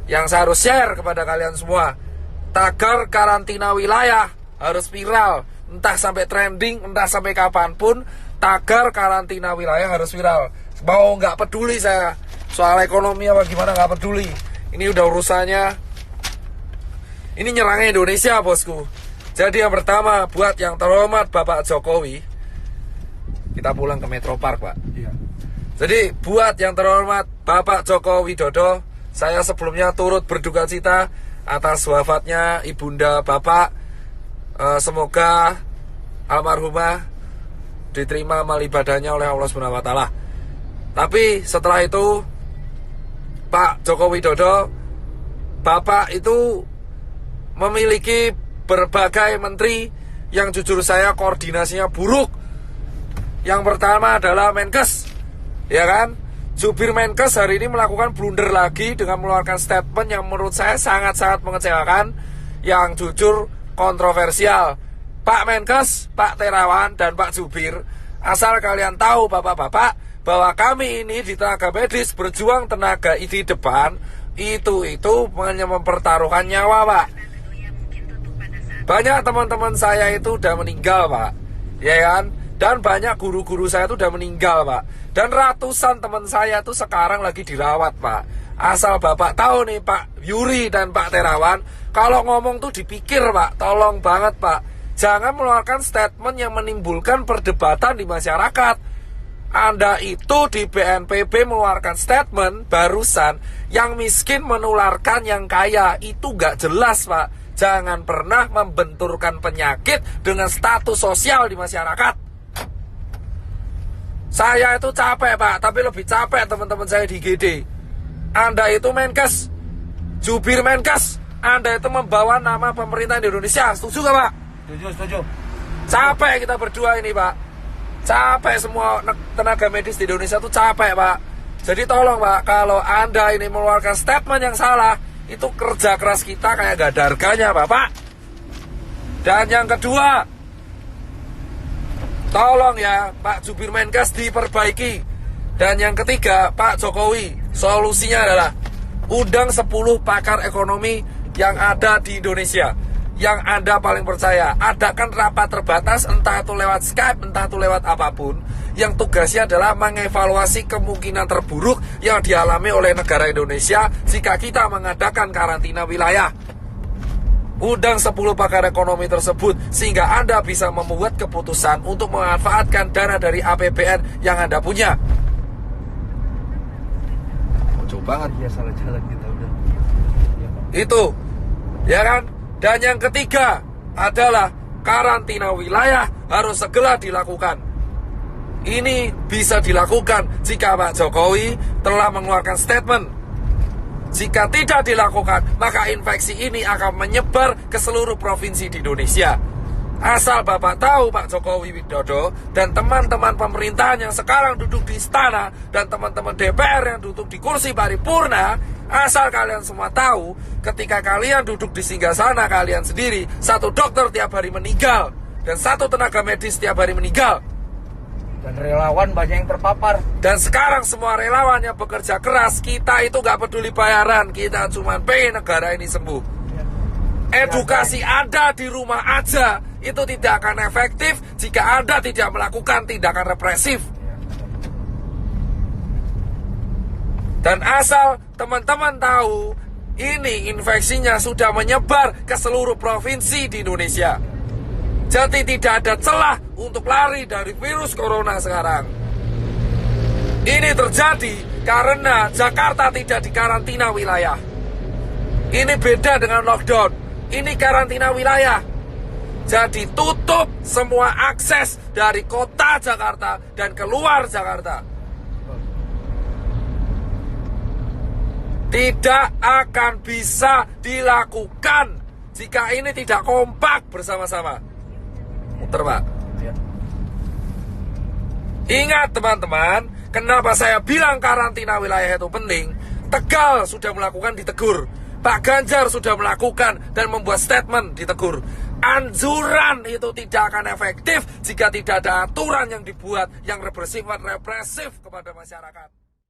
yang saya harus share kepada kalian semua. Tagar karantina wilayah harus viral, entah sampai trending, entah sampai kapanpun. Tagar karantina wilayah harus viral. Mau nggak peduli saya soal ekonomi apa gimana, nggak peduli. Ini udah urusannya, ini nyerangnya Indonesia, bosku. Jadi yang pertama, buat yang terhormat Bapak Jokowi, kita pulang ke Metro Park, Pak. Iya. Jadi buat yang terhormat Bapak Joko Widodo, saya sebelumnya turut berduka cita atas wafatnya ibunda Bapak. Semoga almarhumah diterima amal ibadahnya oleh Allah Subhanahu wa taala. Tapi setelah itu Pak Joko Widodo, Bapak itu memiliki berbagai menteri yang jujur saya koordinasinya buruk. Yang pertama adalah Menkes, ya kan? Jubir Menkes hari ini melakukan blunder lagi dengan mengeluarkan statement yang menurut saya sangat-sangat mengecewakan, yang jujur kontroversial. Pak Menkes, Pak Terawan, dan Pak Jubir, asal kalian tahu bapak-bapak, bahwa kami ini di tenaga medis berjuang tenaga di depan, itu hanya mempertaruhkan nyawa, Pak. Banyak teman-teman saya itu udah meninggal, Pak, ya kan? Dan banyak guru-guru saya itu udah meninggal, Pak. Dan ratusan teman saya itu sekarang lagi dirawat, Pak. Asal Bapak tahu nih, Pak Yuri dan Pak Terawan, kalau ngomong tuh dipikir, Pak. Tolong banget, Pak. Jangan mengeluarkan statement yang menimbulkan perdebatan di masyarakat. Anda itu di BNPB mengeluarkan statement barusan, yang miskin menularkan yang kaya. Itu gak jelas, Pak. Jangan pernah membenturkan penyakit dengan status sosial di masyarakat. Saya itu capek, Pak, tapi lebih capek teman-teman saya di GD. Anda itu Menkes, jubir Menkes, Anda itu membawa nama pemerintah Indonesia. Setuju gak, Pak? Setuju. Capek kita berdua ini, Pak. Capek semua tenaga medis di Indonesia itu capek, Pak. Jadi tolong, Pak, kalau Anda ini mengeluarkan statement yang salah, itu kerja keras kita kayak gak ada harganya, Bapak. Dan yang kedua, tolong ya Pak Jubir Menkes diperbaiki. Dan yang ketiga, Pak Jokowi, solusinya adalah undang 10 pakar ekonomi yang ada di Indonesia, yang Anda paling percaya. Adakan rapat terbatas, entah itu lewat Skype, entah itu lewat apapun, yang tugasnya adalah mengevaluasi kemungkinan terburuk yang dialami oleh negara Indonesia jika kita mengadakan karantina wilayah. Undang 10 pakar ekonomi tersebut sehingga Anda bisa membuat keputusan untuk memanfaatkan dana dari APBN yang Anda punya. Jauh banget ya, salah jalan kita udah. Itu, ya kan? Dan yang ketiga adalah karantina wilayah harus segera dilakukan. Ini bisa dilakukan jika Pak Jokowi telah mengeluarkan statement. Jika tidak dilakukan, maka infeksi ini akan menyebar ke seluruh provinsi di Indonesia. Asal Bapak tahu, Pak Jokowi Widodo dan teman-teman pemerintahan yang sekarang duduk di istana dan teman-teman DPR yang duduk di kursi paripurna, asal kalian semua tahu, ketika kalian duduk di singgasana kalian sendiri, 1 dokter tiap hari meninggal dan 1 tenaga medis tiap hari meninggal. Dan relawan banyak yang terpapar. Dan sekarang semua relawan yang bekerja keras, kita itu gak peduli bayaran, kita cuma pengen negara ini sembuh. Edukasi Anda di rumah aja itu tidak akan efektif jika Anda tidak melakukan tindakan represif. Dan asal teman-teman tahu, ini infeksinya sudah menyebar ke seluruh provinsi di Indonesia. Jadi tidak ada celah untuk lari dari virus corona sekarang. Ini terjadi karena Jakarta tidak dikarantina wilayah. Ini beda dengan lockdown. Ini karantina wilayah. Jadi tutup semua akses dari kota Jakarta dan keluar Jakarta. Tidak akan bisa dilakukan jika ini tidak kompak bersama-sama. Muter, Pak. Ingat teman-teman, kenapa saya bilang karantina wilayah itu penting? Tegal sudah melakukan, ditegur. Pak Ganjar sudah melakukan dan membuat statement, ditegur. Anjuran itu tidak akan efektif jika tidak ada aturan yang dibuat yang bersifat represif kepada masyarakat.